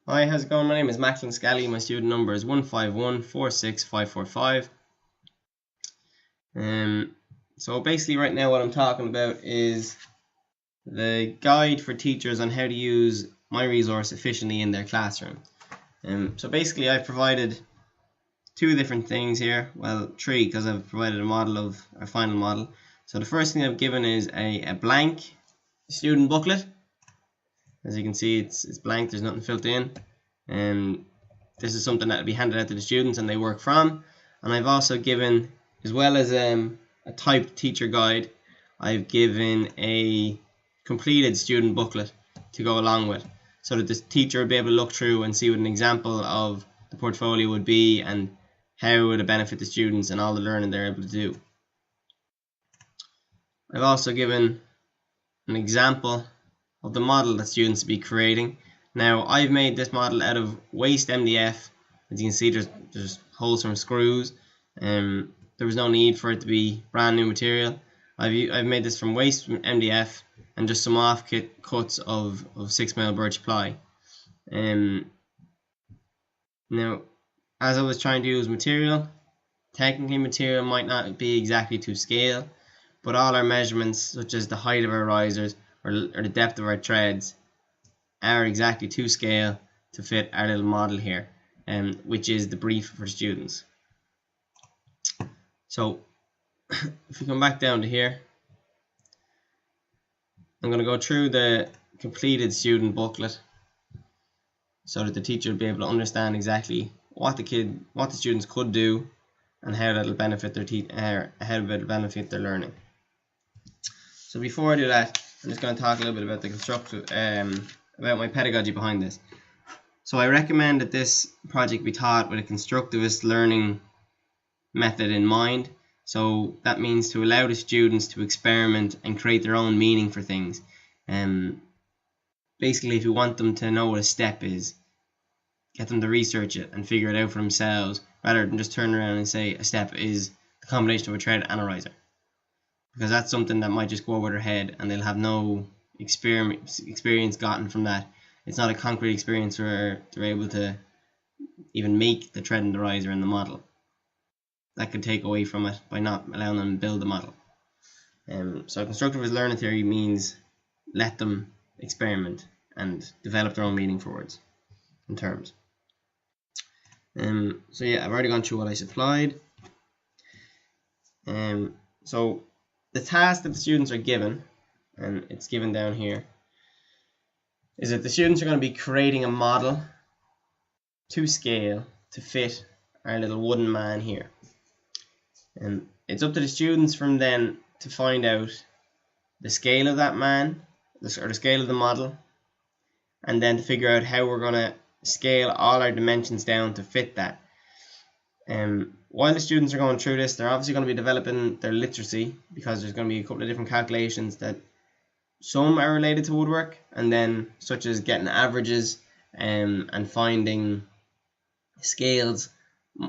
Hi, how's it going? My name is Macklin Scally. My student number is 151-46545. So basically right now what I'm talking about is the guide for teachers on how to use my resource efficiently in their classroom. So basically I've provided two different things here. Well, three, because I've provided a final model. So the first thing I've given is a blank student booklet. As you can see, it's blank, there's nothing filled in. This is something that will be handed out to the students and they work from. And I've also given, as well as a typed teacher guide, I've given a completed student booklet to go along with, so that the teacher will be able to look through and see what an example of the portfolio would be and how it would benefit the students and all the learning they're able to do. I've also given an example of the model that students will be creating. Now, I've made this model out of waste MDF. As you can see, there's holes from screws. There was no need for it to be brand new material. I've made this from waste MDF and just some off cuts of 6mm birch ply. Now, as I was trying to use material, technically material might not be exactly to scale, but all our measurements, such as the height of our risers or the depth of our threads, are exactly to scale to fit our little model here, which is the brief for students. So if we come back down to here, I'm going to go through the completed student booklet so that the teacher will be able to understand exactly what the students could do and how that'll benefit their learning. So before I do that, I'm just going to talk a little bit about about my pedagogy behind this. So I recommend that this project be taught with a constructivist learning method in mind. So that means to allow the students to experiment and create their own meaning for things. Basically, if you want them to know what a step is, get them to research it and figure it out for themselves, rather than just turn around and say a step is the combination of a thread and a riser. Because that's something that might just go over their head and they'll have no experience gotten from that. It's not a concrete experience where they're able to even make the thread and the riser in the model. That could take away from it by not allowing them to build the model. So constructivist learning theory means let them experiment and develop their own meaning for words and terms. So yeah, I've already gone through what I supplied. So the task that the students are given, and it's given down here, is that the students are going to be creating a model to scale to fit our little wooden man here. And it's up to the students from then to find out the scale of that man, or the scale of the model, and then to figure out how we're going to scale all our dimensions down to fit that. While the students are going through this, they're obviously going to be developing their literacy, because there's going to be a couple of different calculations that some are related to woodwork, and then such as getting averages and finding scales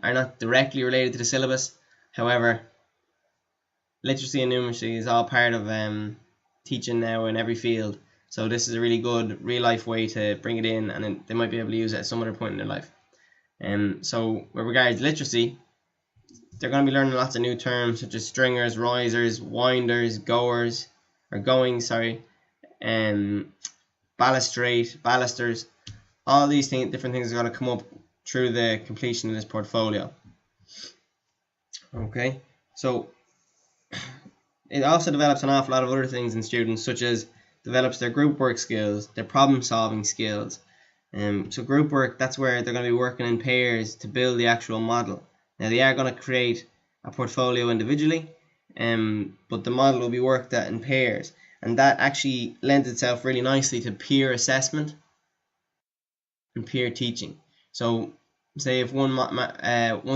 are not directly related to the syllabus. However, literacy and numeracy is all part of teaching now in every field, so this is a really good real life way to bring it in, and then they might be able to use it at some other point in their life. So with regards to literacy, they're going to be learning lots of new terms such as stringers, risers, winders, goings, balustrade, balusters. All these different things are going to come up through the completion of this portfolio. Okay, so it also develops an awful lot of other things in students, such as develops their group work skills, their problem solving skills. So group work, that's where they're going to be working in pairs to build the actual model. Now they are going to create a portfolio individually, but the model will be worked at in pairs, and that actually lends itself really nicely to peer assessment and peer teaching. So say if one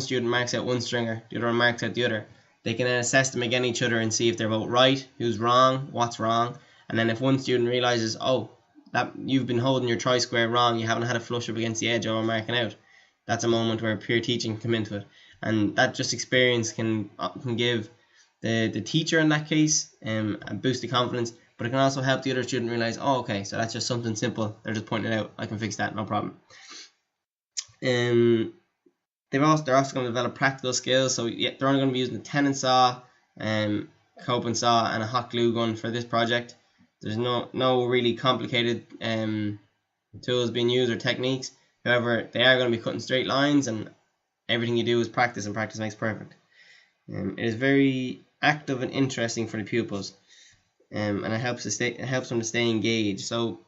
student marks out one stringer, the other one marks out the other, they can then assess them against each other and see if they're both right, who's wrong, what's wrong. And then if one student realizes, oh, that you've been holding your tri-square wrong, you haven't had a flush up against the edge or marking out, that's a moment where peer teaching can come into it, and that just experience can give the teacher in that case a boost of confidence, but it can also help the other student realize, oh, okay, so that's just something simple. They're just pointing it out. I can fix that, no problem. They're also going to develop practical skills. So yeah, they're only going to be using a tenon saw, coping saw, and a hot glue gun for this project. There's no really complicated tools being used or techniques. However, they are going to be cutting straight lines, and everything you do is practice, and practice makes perfect. It is very active and interesting for the pupils, and it helps them to stay engaged. So,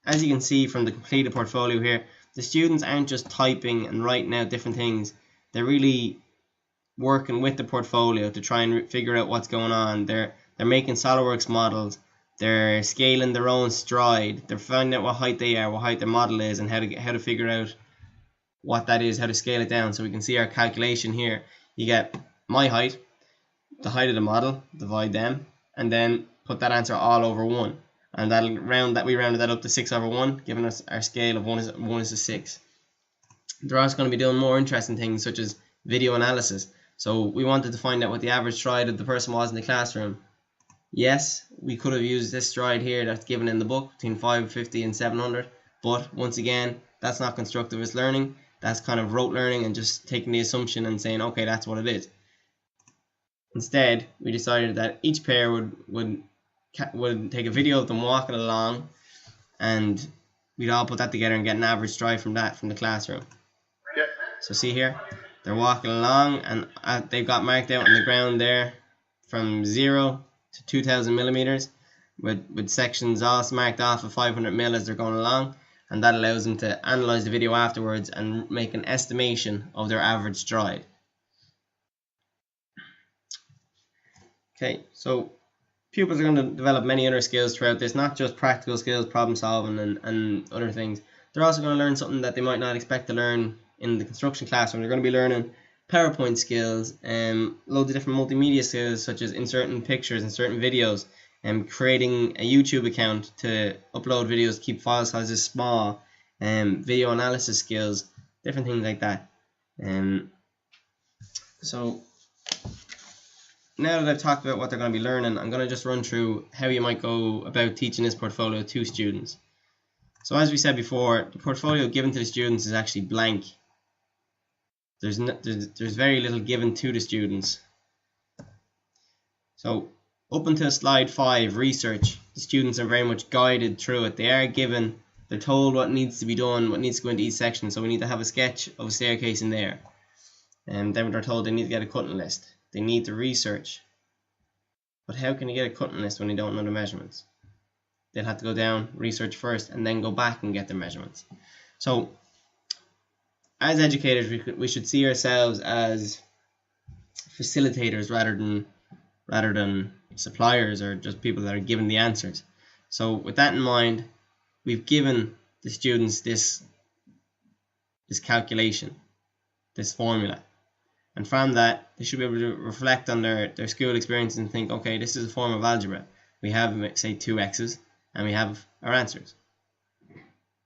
as you can see from the completed portfolio here, the students aren't just typing and writing out different things. They're really working with the portfolio to try and figure out what's going on. They're making SOLIDWORKS models. They're scaling their own stride. They're finding out what height they are, what height their model is, and how to figure out what that is, how to scale it down. So we can see our calculation here. You get my height, the height of the model, divide them, and then put that answer all over 1. And we rounded that up to 6 over 1, giving us our scale of 1 is to 6. They're also going to be doing more interesting things such as video analysis. So we wanted to find out what the average stride of the person was in the classroom. Yes, we could have used this stride here that's given in the book between 550 and 700, but once again, that's not constructivist learning. That's kind of rote learning and just taking the assumption and saying, okay, that's what it is. Instead, we decided that each pair would take a video of them walking along, and we'd all put that together and get an average stride from the classroom. Yep. So see here, they're walking along, and they've got marked out on the ground there from 0 to 2,000 millimeters, with sections all marked off of 500 mil as they're going along, and that allows them to analyze the video afterwards and make an estimation of their average stride. Okay, so pupils are going to develop many other skills throughout this, not just practical skills, problem solving, and other things. They're also going to learn something that they might not expect to learn in the construction classroom. They're going to be learning PowerPoint skills, loads of different multimedia skills such as inserting pictures, inserting videos, and creating a YouTube account to upload videos, keep file sizes small, video analysis skills, different things like that. So now that I've talked about what they're going to be learning, I'm going to just run through how you might go about teaching this portfolio to students. So as we said before, the portfolio given to the students is actually blank. There's very little given to the students. So up until slide 5, research, the students are very much guided through it. They're told what needs to be done, what needs to go into each section. So we need to have a sketch of a staircase in there. And then they're told they need to get a cutting list. They need to research. But how can you get a cutting list when you don't know the measurements? They'll have to go down, research first, and then go back and get their measurements. So as educators, we should see ourselves as facilitators rather than suppliers or just people that are given the answers. So with that in mind, we've given the students this calculation, this formula. And from that, they should be able to reflect on their school experience and think, okay, this is a form of algebra. We have, say, 2 x's, and we have our answers.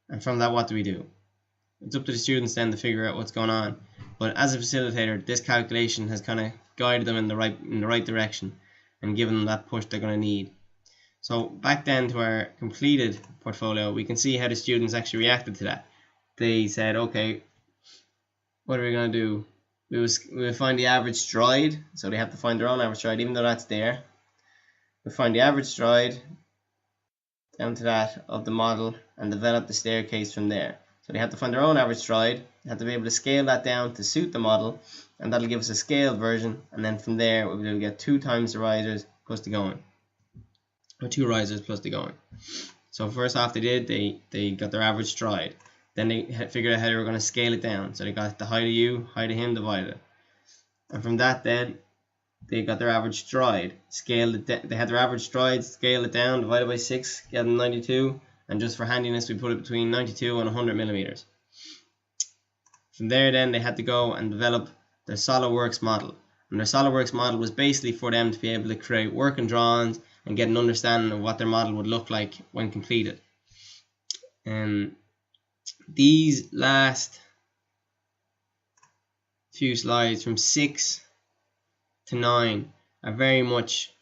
And from that, what do we do? It's up to the students then to figure out what's going on. But as a facilitator, this calculation has kind of guided them in the right direction and given them that push they're going to need. So back then to our completed portfolio, we can see how the students actually reacted to that. They said, okay, what are we going to do? We will find the average stride, so they have to find their own average stride, even though that's there. We'll find the average stride down to that of the model and develop the staircase from there. So they have to find their own average stride, they have to be able to scale that down to suit the model, and that'll give us a scaled version, and then from there we'll get 2 times the risers plus the going, or 2 risers plus the going. So first off they got their average stride. Then they figured out how they were going to scale it down. So they got the height of you, height of him divided. And from that then, they got their average stride. They had their average stride, scale it down, divided by 6, get them 92. And just for handiness, we put it between 92 and 100 millimeters. From there then, they had to go and develop their SOLIDWORKS model. And their SOLIDWORKS model was basically for them to be able to create working drawings and get an understanding of what their model would look like when completed. These last few slides from 6 to 9 are very much,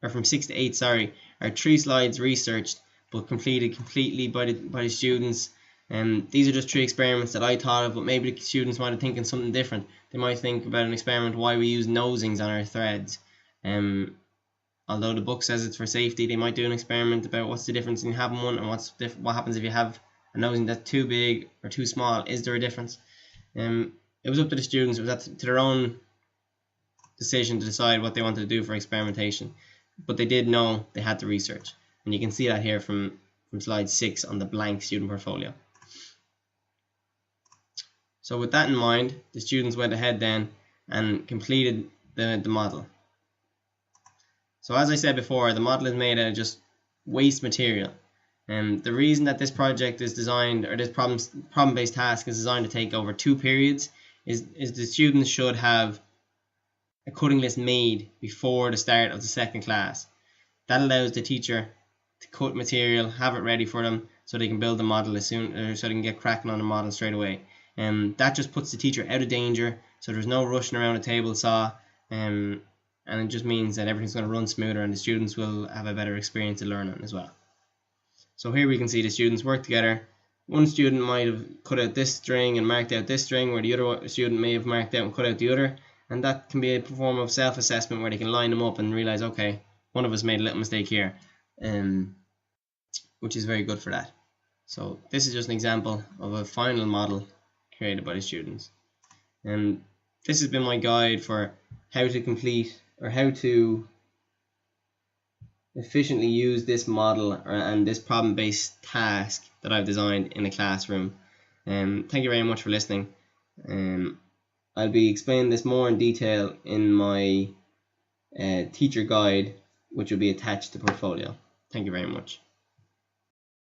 or from 6 to 8, sorry, are 3 slides researched but completed completely by the students. These are just 3 experiments that I thought of, but maybe the students might have thinking something different. They might think about an experiment why we use nosings on our threads. Although the book says it's for safety, they might do an experiment about what's the difference in having one and what happens if you have a nosing that's too big or too small. Is there a difference? It was up to the students. It was to their own decision to decide what they wanted to do for experimentation, but they did know they had to research, and you can see that here from slide 6 on the blank student portfolio. So with that in mind, the students went ahead then and completed the model. So as I said before, the model is made out of just waste material. The reason that this project is designed, or this problem-based task is designed to take over 2 periods, is the students should have a cutting list made before the start of the 2nd class. That allows the teacher to cut material, have it ready for them, so they can build the model so they can get cracking on the model straight away. That just puts the teacher out of danger, so there's no rushing around a table saw, and it just means that everything's going to run smoother and the students will have a better experience of learning as well. So here we can see the students work together. One student might have cut out this string and marked out this string, where the other student may have marked out and cut out the other, and that can be a form of self-assessment where they can line them up and realize, okay, one of us made a little mistake here, which is very good for that. So this is just an example of a final model created by the students. And this has been my guide for how to complete, or how to efficiently use this model and this problem-based task that I've designed in a classroom. Thank you very much for listening. I'll be explaining this more in detail in my teacher guide, which will be attached to the portfolio. Thank you very much.